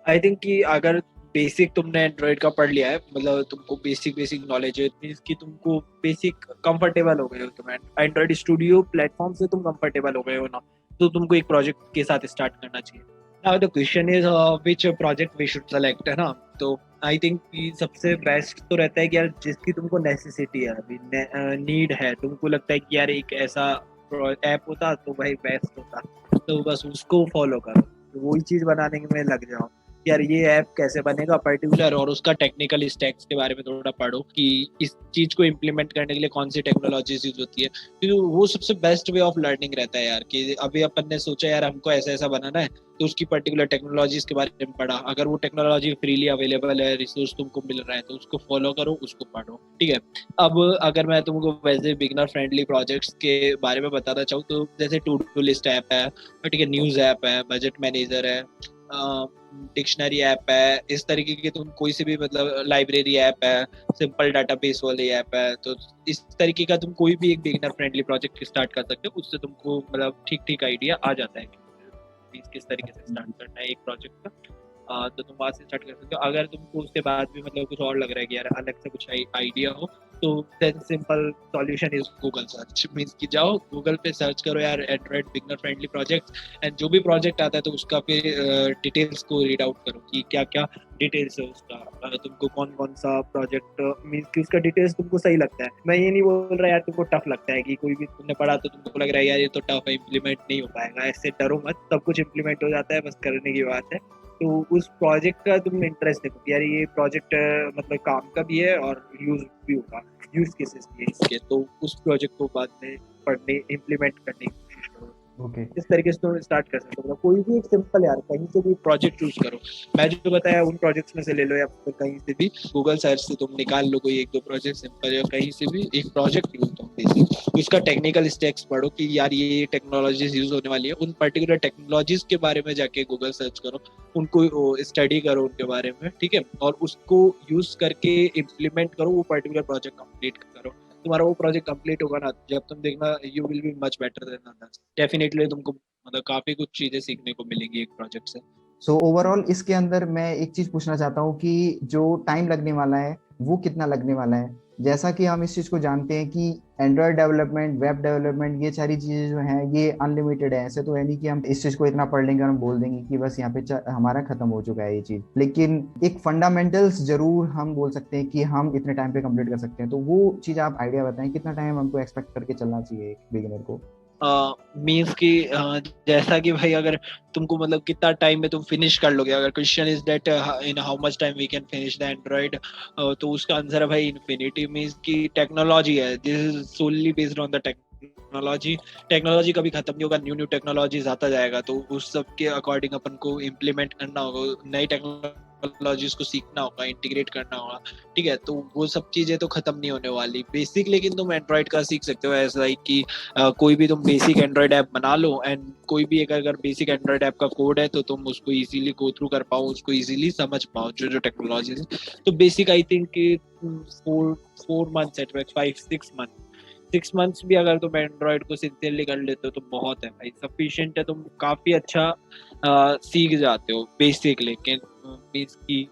आई थिंक कि अगर बेसिक तुमने एंड्रॉइड का पढ़ लिया है, मतलब तुमको बेसिक बेसिक नॉलेज है, मीन्स कि तुमको बेसिक कंफर्टेबल हो गए हो, तुम एंड्रॉइड स्टूडियो प्लेटफॉर्म से तुम कंफर्टेबल हो गए हो ना, तो तुमको एक प्रोजेक्ट के साथ स्टार्ट करना चाहिए। Now the question is which project we should select, है ना। तो आई थिंक सबसे बेस्ट तो रहता है कि यार जिसकी तुमको नेसेसिटी है, अभी नीड है, तुमको लगता है कि यार एक ऐसा ऐप होता तो भाई बेस्ट होता, तो बस उसको फॉलो करो, तो वही चीज बनाने में लग जाओ। यार ये ऐप कैसे बनेगा पर्टिकुलर, और उसका टेक्निकल स्टैक्स के बारे में थोड़ा पढ़ो कि इस चीज को इम्प्लीमेंट करने के लिए कौन सी टेक्नोलॉजीज यूज होती है, क्योंकि वो सबसे बेस्ट वे ऑफ लर्निंग रहता है यार। कि अभी अपन ने सोचा यार हमको ऐसा ऐसा बनाना है, तो उसकी पर्टिकुलर टेक्नोलॉजीज के बारे में पढ़ा, अगर वो टेक्नोलॉजी फ्रीली अवेलेबल है, रिसोर्स तुमको मिल रहा है, तो उसको फॉलो करो, उसको पढ़ो, ठीक है। अब अगर मैं तुमको वैसे बिगनर फ्रेंडली प्रोजेक्ट्स के बारे में बताना चाहूँ तो जैसे टू डू लिस्ट ऐप है, ठीक है, न्यूज ऐप है, बजट मैनेजर है, डिक्शनरी ऐप है, इस तरीके की तुम कोई सी भी, मतलब लाइब्रेरी ऐप है, सिंपल डाटाबेस वाली ऐप है, तो इस तरीके का तुम कोई भी एक बिगिनर फ्रेंडली प्रोजेक्ट स्टार्ट कर सकते हो। उससे तुमको मतलब ठीक ठीक आइडिया आ जाता है कि किस तरीके से स्टार्ट करना है एक प्रोजेक्ट का। तो तुम वहाँ से स्टार्ट कर सकते हो। अगर तुमको उसके बाद भी मतलब कुछ और लग रहा है कि यार अलग से कुछ आइडिया हो, तो then simple solution is Google search, means कि जाओ गूगल पे सर्च करो यार Android beginner friendly project, and जो भी प्रोजेक्ट आता है तो उसका फिर डिटेल्स को रीड आउट करो कि क्या क्या डिटेल्स है उसका, तुमको कौन कौन सा प्रोजेक्ट, मींस कि उसका डिटेल्स तुमको सही लगता है। मैं ये नहीं बोल रहा यार तुमको टफ लगता है, कि कोई भी तुमने पढ़ा तो तुमको लग रहा है यार ये तो टफ है, इम्प्लीमेंट नहीं हो पाएगा, ऐसे डरो मत, सब कुछ इम्प्लीमेंट हो जाता है, बस करने की बात है। तो उस प्रोजेक्ट का तुम इंटरेस्ट देखो कि यार ये प्रोजेक्ट मतलब काम का भी है और यूज भी होगा, यूज केसेस भी है इसके, तो उस प्रोजेक्ट को बाद में पढ़ने इम्प्लीमेंट करने की कोशिश करो। ओके, इस तरीके से तुम स्टार्ट कर सकते हो। मतलब कोई भी एक सिंपल यार कहीं से भी प्रोजेक्ट चूज करो, मैं जो बताया उन प्रोजेक्ट्स में से ले लो, या फिर कहीं से भी गूगल सर्च से तुम निकाल लो कोई एक दो प्रोजेक्ट सिंपल, या कहीं से भी एक प्रोजेक्ट यूज करो बेसिक, उसका टेक्निकल स्टेक्स पढ़ो कि यार ये टेक्नोलॉजीज यूज होने वाली है, उन पर्टिकुलर टेक्नोलॉजीज के बारे में जाके गूगल सर्च करो, उनको स्टडी करो उनके बारे में, ठीक है, और उसको यूज करके इम्प्लीमेंट करो, वो पर्टिकुलर प्रोजेक्ट कंप्लीट करो। तुम्हारा वो प्रोजेक्ट कंप्लीट होगा ना, जब तुम देखना you will be much better than others, definitely तुमको मतलब काफी कुछ चीजें सीखने को मिलेंगी एक प्रोजेक्ट से। सो ओवरऑल इसके अंदर मैं एक चीज पूछना चाहता हूँ कि जो टाइम लगने वाला है वो कितना लगने वाला है। जैसा कि हम इस चीज को जानते हैं कि एंड्रॉयड डेवलपमेंट, वेब डेवलपमेंट, ये सारी चीजें जो हैं ये अनलिमिटेड है। ऐसे तो है नहीं कि हम इस चीज को इतना पढ़ लेंगे और हम बोल देंगे कि बस यहाँ पे हमारा खत्म हो चुका है ये चीज, लेकिन एक फंडामेंटल्स जरूर हम बोल सकते हैं कि हम इतने टाइम पे कंप्लीट कर सकते हैं। तो वो चीज आप आइडिया बताएं, कितना टाइम हमको एक्सपेक्ट करके चलना चाहिए एक बिगिनर को। मीन्स कि जैसा कि भाई अगर तुमको मतलब कितना टाइम में तुम फिनिश कर लोगे, अगर question is that in how much time we can finish the Android, तो उसका आंसर है भाई इन्फिनिटी। मीन्स कि टेक्नोलॉजी है, this is solely based on the technology. Technology कभी खत्म नहीं होगा, न्यू न्यू टेक्नोलॉजीज आता जाएगा, तो उस सब के अकॉर्डिंग अपन को इम्प्लीमेंट करना होगा, नई टेक्नोलॉजीज को सीखना होगा, इंटीग्रेट करना होगा। ठीक है, तो वो सब चीजें तो खत्म नहीं होने वाली बेसिक, लेकिन तुम एंड्रॉइड का सीख सकते हो ऐसा लाइक कि कोई भी तुम बेसिक एंड्रॉइड ऐप बना लो, एंड कोई भी अगर बेसिक एंड्रॉइड ऐप का कोड है तो तुम उसको इजीली गो थ्रू कर पाओ, उसको इजीली समझ पाओ जो जो टेक्नोलॉजी है। तो बेसिक आई थिंक कि 4 4 मंथ्स एट 5 6 मंथ, 6 मंथ्स भी अगर तुम एंड्रॉइड को सिंसियरली कर लेते हो तो बहुत है भाई, सफिशिएंट है, तुम काफी अच्छा सीख जाते हो बेसिक। लेकिन मीन्स की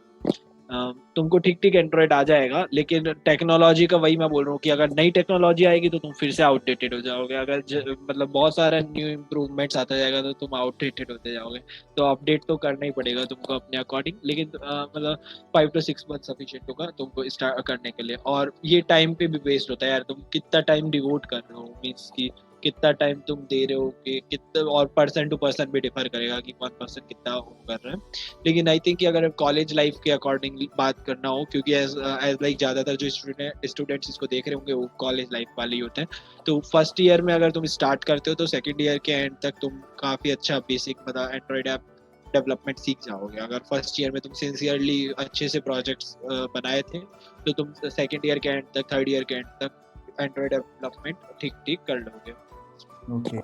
तुमको ठीक ठीक एंड्रॉइड आ जाएगा, लेकिन टेक्नोलॉजी का वही मैं बोल रहा हूँ कि अगर नई टेक्नोलॉजी आएगी तो तुम फिर से आउटडेटेड हो जाओगे, अगर मतलब बहुत सारा न्यू इम्प्रूवमेंट्स आता जाएगा तो तुम आउटडेटेड होते जाओगे। तो अपडेट तो करना ही पड़ेगा तुमको अपने अकॉर्डिंग, लेकिन मतलब 5 to 6 मंथ सफिशिएंट होगा तुमको स्टार्ट करने के लिए। और ये टाइम पे भी वेस्ट होता है यार, तुम कितना टाइम डिवोट कर रहे हो, मीन्स की कितना टाइम तुम दे रहे हो कि कितना, और पर्सन टू पर्सन भी डिफर करेगा कि कौन पर्सन कितना वो कर रहा है। लेकिन आई थिंक कि अगर कॉलेज लाइफ के अकॉर्डिंग बात करना हो, क्योंकि एज लाइक ज़्यादातर जो स्टूडेंट्स इसको देख रहे होंगे वो कॉलेज लाइफ वाले ही होते हैं, तो फर्स्ट ईयर में अगर तुम स्टार्ट करते हो तो सेकेंड ईयर के एंड तक तुम काफ़ी अच्छा बेसिक मतलब एंड्रॉइड ऐप डेवलपमेंट सीख जाओगे। अगर फर्स्ट ईयर में तुम सिंसियरली अच्छे से प्रोजेक्ट्स बनाए थे तो तुम सेकेंड ईयर के एंड तक, थर्ड ईयर के एंड तक एंड्रॉइड डेवलपमेंट ठीक ठीक कर लोगे। ओके,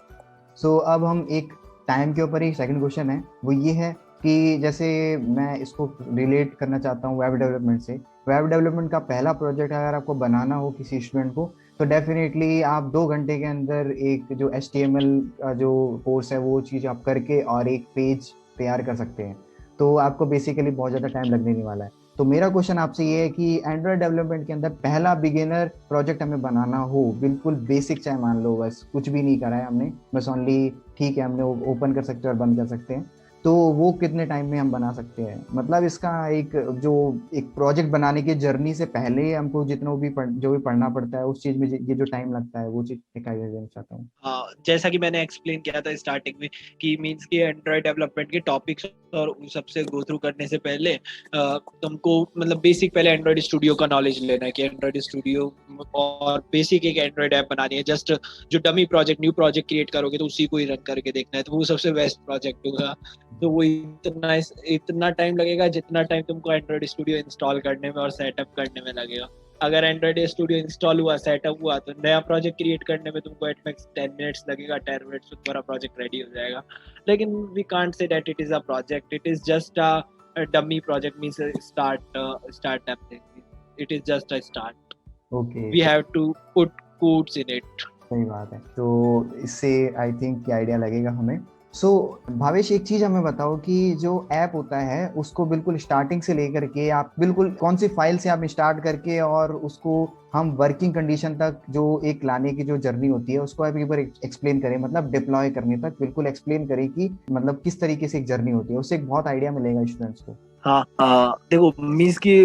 सो अब हम एक टाइम के ऊपर ही सेकंड क्वेश्चन है, वो ये है कि जैसे मैं इसको रिलेट करना चाहता हूँ वेब डेवलपमेंट से। वेब डेवलपमेंट का पहला प्रोजेक्ट अगर आपको बनाना हो किसी स्टूडेंट को, तो डेफिनेटली आप 2 घंटे के अंदर एक जो HTML का जो कोर्स है वो चीज़ आप करके और एक पेज तैयार कर सकते हैं। तो आपको बेसिकली बहुत ज़्यादा टाइम लगने नहीं वाला है। तो मेरा क्वेश्चन आपसे ये है कि एंड्रॉयड डेवलपमेंट के अंदर पहला बिगिनर प्रोजेक्ट हमें बनाना हो, बिल्कुल बेसिक, चाहे मान लो बस कुछ भी नहीं करा है हमने, बस ओनली ठीक है हमने ओपन कर सकते हैं और बंद कर सकते हैं, तो वो कितने टाइम में हम बना सकते हैं? मतलब इसका एक जो एक प्रोजेक्ट बनाने की जर्नी से पहले हमको जितना भी जो भी पढ़ना पड़ता है उस चीज में ये जो टाइम लगता है वो चीज एक आइडिया देना चाहता हूँ। हाँ, जैसा कि मैंने एक्सप्लेन किया था स्टार्टिंग में कि मींस कि एंड्रॉयड डेवलपमेंट के टॉपिक्स और उन सबसे गो थ्रू करने से पहले तुमको मतलब बेसिक पहले एंड्रॉयड स्टूडियो का नॉलेज लेना है कि एंड्रॉयड स्टूडियो, और बेसिक एक एंड्रॉयड ऐप बनानी है। जस्ट जो dummy project, new project create करोगे तो उसी को ही रन करके देखना है, तो वो सबसे बेस्ट प्रोजेक्ट होगा। तो वो इतना टाइम लगेगा जितना टाइम तुमको एंड्रॉयड स्टूडियो इंस्टॉल करने में और सेटअप करने में लगेगा। अगर एंड्रॉइड स्टूडियो इंस्टॉल हुआ, सेटअप हुआ, तो नया प्रोजेक्ट क्रिएट करने में तुमको एट मैक्स 10 मिनट्स लगेगा, 10 मिनट्स में तुम्हारा प्रोजेक्ट रेडी हो जाएगा। लेकिन we can't say that it is a project, it is just a dummy project, means startup thing, it is just a start, okay, we have to put codes in it. सही बात है। तो इससे आई थिंक आइडिया लगेगा हमें। सो भावेश, एक चीज हमें बताओ कि जो ऐप होता है उसको बिल्कुल स्टार्टिंग से लेकर के आप बिल्कुल कौन सी फाइल से आप स्टार्ट करके और उसको हम वर्किंग कंडीशन तक जो एक लाने की जो जर्नी होती है उसको आप एक बार एक्सप्लेन करें, मतलब डिप्लॉय करने तक बिल्कुल एक्सप्लेन करें कि मतलब किस तरीके से एक जर्नी होती है, उससे एक बहुत आइडिया मिलेगा स्टूडेंट्स को। हाँ देखो मीन्स की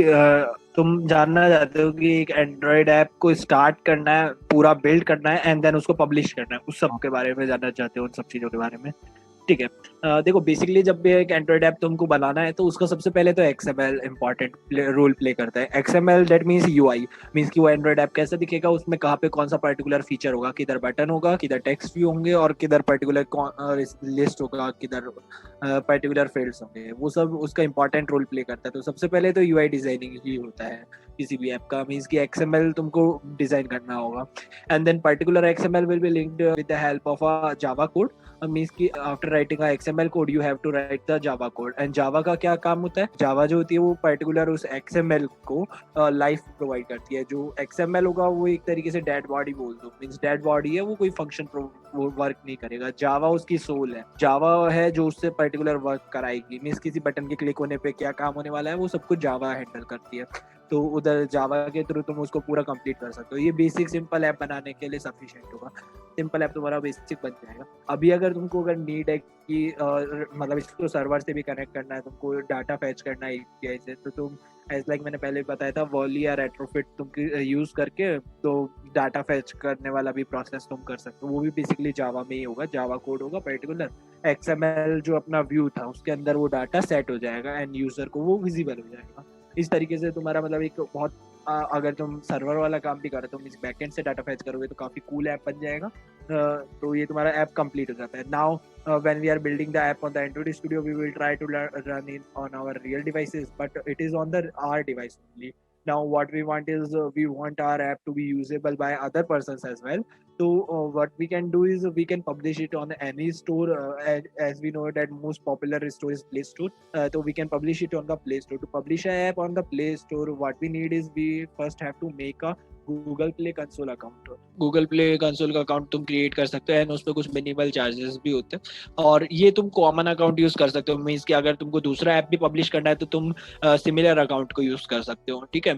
तुम जानना चाहते हो कि एक एंड्रॉयड ऐप को स्टार्ट करना है, पूरा बिल्ड करना है, एंड देन उसको पब्लिश करना है, उस सब के बारे में जानना चाहते हो, उन सब चीजों के बारे में। ठीक है, देखो बेसिकली जब भी एक एंड्रॉइड ऐप तुमको बनाना है तो उसका सबसे पहले तो XML इंपॉर्टेंट रोल प्ले करता है। XML that means UI, means कि वो एंड्रॉइड ऐप कैसा दिखेगा, उसमें कहाँ पे कौन सा पर्टिकुलर फीचर होगा, किधर बटन होगा, किधर टेक्स्ट व्यू होंगे, और किधर पर्टिकुलर लिस्ट होगा, किधर पर्टिकुलर फील्ड्स होंगे, वो सब उसका इंपॉर्टेंट रोल प्ले करता है। तो सबसे पहले तो UI डिजाइनिंग ही होता है किसी भी ऐप का, मीन्स कि XML तुमको डिजाइन करना होगा, and then particular XML will be linked with the help of a Java code. Means कि after writing a XML code you have to write the Java code. And Java का क्या काम होता है, जावा जो होती है वो पर्टिकुलर उस XML को लाइफ प्रोवाइड करती है। जो XML होगा वो एक तरीके से डेड बॉडी बोल दो, मीन्स डेड बॉडी है, वो कोई फंक्शन वो वर्क नहीं करेगा। जावा उसकी सोल है, जावा है जो उससे पर्टिकुलर वर्क कराएगी, मीन्स किसी बटन के क्लिक होने पे क्या काम होने वाला है वो सब कुछ जावा हैंडल करती है। तो उधर जावा के थ्रू तुम उसको पूरा कंप्लीट कर सकते हो। ये बेसिक सिंपल ऐप बनाने के लिए सफिशिएंट होगा। सिंपल ऐप तुम्हारा बेसिक बन जाएगा। अभी अगर तुमको अगर नीड है कि मतलब इसको सर्वर से भी कनेक्ट करना है, तुमको डाटा फैच करना है एपीआई से, तो तुम एज लाइक मैंने पहले बताया था वॉली या रेट्रोफिट तुम यूज करके तो डाटा फैच करने वाला भी प्रोसेस तुम कर सकते हो। वो भी बेसिकली जावा में ही होगा, जावा कोड होगा पर्टिकुलर, XML जो अपना व्यू था उसके अंदर वो डाटा सेट हो जाएगा एंड यूजर को वो विजिबल हो जाएगा। इस तरीके से तुम्हारा मतलब एक बहुत अगर तुम सर्वर वाला काम भी कर रहे हो, तुम इस बैकएंड से डाटा फैच करोगे तो काफी कूल ऐप बन जाएगा। तो ये तुम्हारा ऐप कंप्लीट हो जाता है। Now when we are building the app on the Android Studio, we will try to run it on our real devices, but it is on the our device only. Now what we want is we want our app to be usable by other persons as well. So what we can do is we can publish it on any store, as we know that most popular store is Play Store. So we can publish it on the Play Store. To publish an app on the Play Store, what we need is we first have to make a Google play console account. Google play console का अकाउंट तुम क्रिएट कर सकते हो एंड उस पर कुछ मिनिमल चार्जेस भी होते हैं, और ये तुम कॉमन अकाउंट यूज कर सकते हो। मीन्स कि अगर तुमको दूसरा ऐप भी पब्लिश करना है तो तुम सिमिलर अकाउंट को यूज कर सकते हो, ठीक है।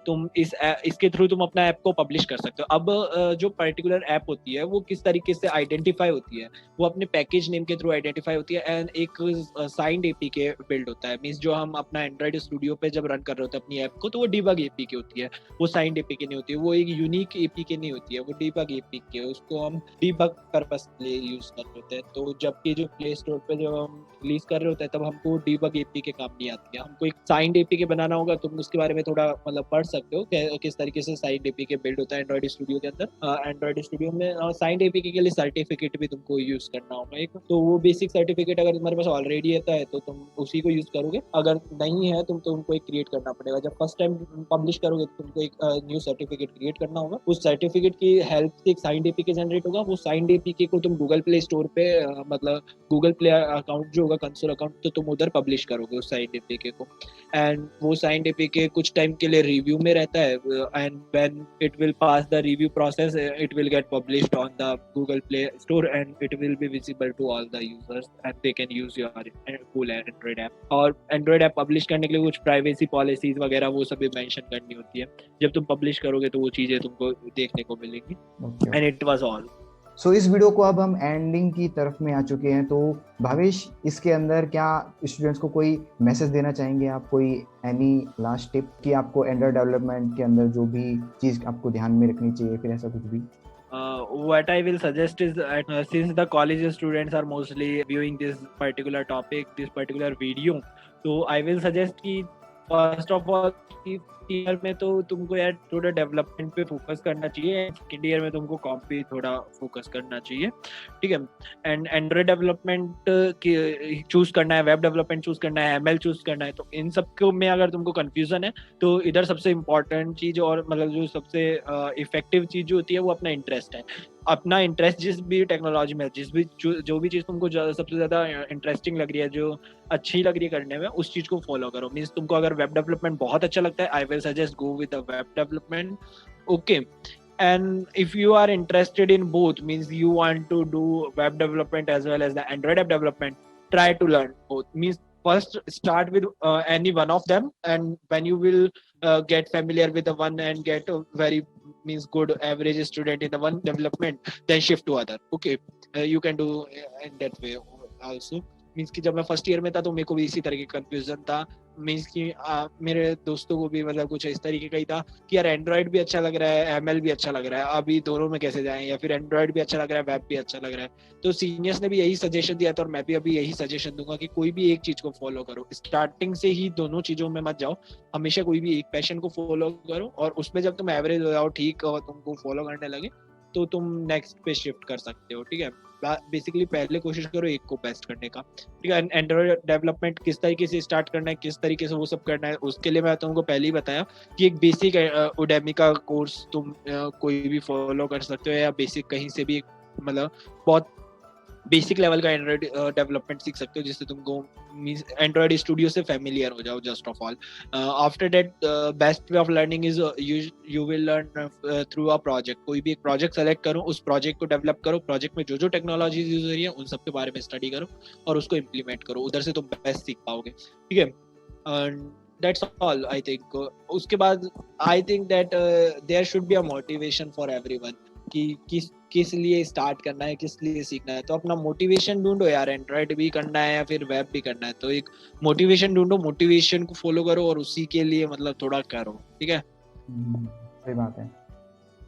तुम इसके थ्रू तुम अपना ऐप को पब्लिश कर सकते हो। अब जो पर्टिकुलर ऐप होती है वो किस तरीके से आइडेंटिफाई होती है, वो अपने पैकेज नेम के थ्रू आइडेंटिफाई होती है एंड एक साइंड एपीके बिल्ड होता है। मीन्स जो हम अपना एंड्रॉइड स्टूडियो पे जब रन कर रहे होते हैं अपनी ऐप को, तो वो डिबग एपीके होती है, वो साइंड एपीके नहीं होती है, वो एक यूनिक एपीके नहीं होती है, वो डिबग एपीके, उसको हम डिबग पर्पस के लिए यूज कर रहे होते हैं। तो जबकि जो प्ले स्टोर पे जब हम रिलीज कर रहे होते हैं तब हमको डिबग एपीके काम नहीं आती है, हमको एक साइंड एपीके बनाना होगा। तुम उसके बारे में थोड़ा मतलब पढ़ सकते हो किस तरीके से साइंड एपीके बिल्ड होता है एंड्रॉइड स्टूडियो के अंदर। एंड्रॉइड स्टूडियो में साइंड एपीके के लिए सर्टिफिकेट भी तुमको यूज करना होगा एक, तो वो बेसिक सर्टिफिकेट अगर तुम्हारे पास ऑलरेडी है तो तुम उसी को यूज करोगे, अगर नहीं है तुमको एक क्रिएट करना पड़ेगा। जब फर्स्ट टाइम पब्लिश करोगे तो तुमको एक न्यू सर्टिफिकेट क्रिएट करना होगा, उस सर्टिफिकेट की हेल्प से एक साइंड एपीके जनरेट होगा। वो साइंड एपीके को तुम गूगल प्ले स्टोर पे मतलब गूगल प्ले अकाउंट जो होगा कंसोल अकाउंट, तो तुम उधर पब्लिश करोगे उस साइंड एपीके को, एंड वो साइंड एपीके कुछ टाइम के लिए रिव्यू में रहता है and when it will pass the review process it will get published on the Google Play Store and it will be visible to all the users and they can use your cool Android app. और एंड्रॉइड ऐप पब्लिश करने के लिए कुछ प्राइवेसी पॉलिसीज वगैरह वो सब भी मेंशन करनी होती है। जब तुम पब्लिश करोगे तो वो चीजें तुमको देखने को मिलेंगी। And it was all. So इस वीडियो को अब हम एंडिंग की तरफ में आ चुके हैं, तो भावेश इसके अंदर क्या स्टूडेंट्स को कोई मैसेज देना चाहेंगे आप, कोई एनी लास्ट टिप कि आपको एंड्रॉइड डेवलपमेंट के अंदर जो भी चीज़ आपको ध्यान में रखनी चाहिए, फिर ऐसा कुछ भी? What I will suggest is that since the college students are mostly viewing this particular topic, this particular video, so I will suggest कि फर्स्ट ऑफ ऑल ईयर में तो तुमको यार थोड़ा डेवलपमेंट पे फोकस करना चाहिए, सेकेंड ईयर में तुमको कॉम पे थोड़ा फोकस करना चाहिए, ठीक है। एंड एंड्रॉइड डेवलपमेंट चूज करना है, वेब डेवलपमेंट चूज करना है, एमएल चूज करना है, तो इन सब में अगर तुमको कंफ्यूजन है तो इधर सबसे इम्पोर्टेंट चीज और मतलब जो सबसे इफेक्टिव चीज जो होती है वो अपना इंटरेस्ट है। अपना इंटरेस्ट जिस भी टेक्नोलॉजी में, जिस भी जो भी चीज़ तुमको सबसे ज़्यादा इंटरेस्टिंग लग रही है, जो अच्छी लग रही है करने में, उस चीज़ को फॉलो करो। मीन्स तुमको अगर वेब डेवलपमेंट बहुत अच्छा लगता है, I will suggest go with the web development, okay. And if you are interested in both, means you want to do web development as well as the Android app development, try to learn both. Means first start with any one of them, and when you will get familiar with the one and get a very means good average student in the one development, then shift to other, okay. You can do in that way also. Means कि जब मैं फर्स्ट ईयर में था तो मेरे को भी इसी तरह की कंफ्यूजन था। मीन्स कि मेरे दोस्तों को भी मतलब कुछ इस तरीके का ही था कि यार एंड्रॉइड भी अच्छा लग रहा है, एमएल भी अच्छा लग रहा है, अभी दोनों में कैसे जाएं, या फिर एंड्रॉइड भी अच्छा लग रहा है, वेब भी अच्छा लग रहा है। तो सीनियर्स ने भी यही सजेशन दिया था और मैं भी अभी यही सजेशन दूंगा कि कोई भी एक चीज को फॉलो करो, स्टार्टिंग से ही दोनों चीजों में मत जाओ, हमेशा कोई भी एक पैशन को फॉलो करो, और उसमें जब तुम एवरेज हो जाओ, ठीक और तुमको फॉलो करने लगे, तो तुम नेक्स्ट पे शिफ्ट कर सकते हो, ठीक है। बेसिकली पहले कोशिश करो एक को बेस्ट करने का, ठीक है। एंड्रॉइड डेवलपमेंट किस तरीके से स्टार्ट करना है, किस तरीके से वो सब करना है, उसके लिए मैं तुमको पहले ही बताया कि एक बेसिक उडेमी का कोर्स तुम कोई भी फॉलो कर सकते हो, या बेसिक कहीं से भी मतलब बहुत बेसिक लेवल का एंड्रॉइड डेवलपमेंट सीख सकते हो, जिससे तुमको एंड्रॉइड स्टूडियो से फैमिलियर हो जाओ just of all. After that best way of learning is you will learn through a project. कोई भी एक प्रोजेक्ट सेलेक्ट करो, उस प्रोजेक्ट को डेवलप करो, प्रोजेक्ट में जो जो टेक्नोलॉजीज यूज हो रही है उन सब के बारे में स्टडी करो और उसको इम्प्लीमेंट करो, उधर से तुम बेस्ट सीख पाओगे, ठीक है। That's all I think. उसके बाद I think that there should be a motivation for everyone. कि किस लिए स्टार्ट करना है, किस लिए सीखना है। तो अपना मोटिवेशन ढूंढो यार, एंड्रॉयड भी करना है या फिर वेब भी करना है, तो एक मोटिवेशन ढूंढो, मोटिवेशन को फॉलो करो और उसी के लिए मतलब थोड़ा करो, ठीक है। सही बात है।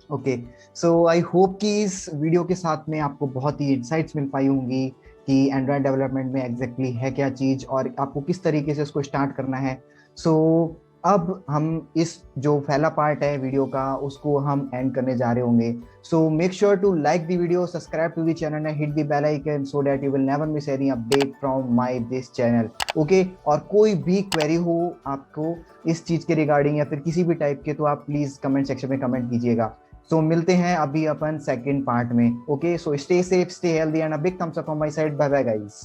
ओके, सो आई होप कि इस वीडियो के साथ में आपको बहुत ही इंसाइट्स मिल पाई होंगी कि एंड्रॉयड डेवलपमेंट में एग्जैक्टली है क्या चीज़ और आपको किस तरीके से उसको स्टार्ट करना है। सो अब हम इस जो पहला पार्ट है वीडियो का उसको हम एंड करने जा रहे होंगे। So make sure to like the video, subscribe to the channel and hit the bell icon so that you will never miss any update from my this channel. Okay, और कोई भी क्वेरी हो आपको इस चीज़ के रिगार्डिंग या फिर किसी भी टाइप के, तो आप प्लीज़ कमेंट सेक्शन में कमेंट कीजिएगा। सो मिलते हैं अभी अपन सेकंड पार्ट में। Okay, so stay safe, stay healthy and a big thumbs up on my side. Bye bye guys.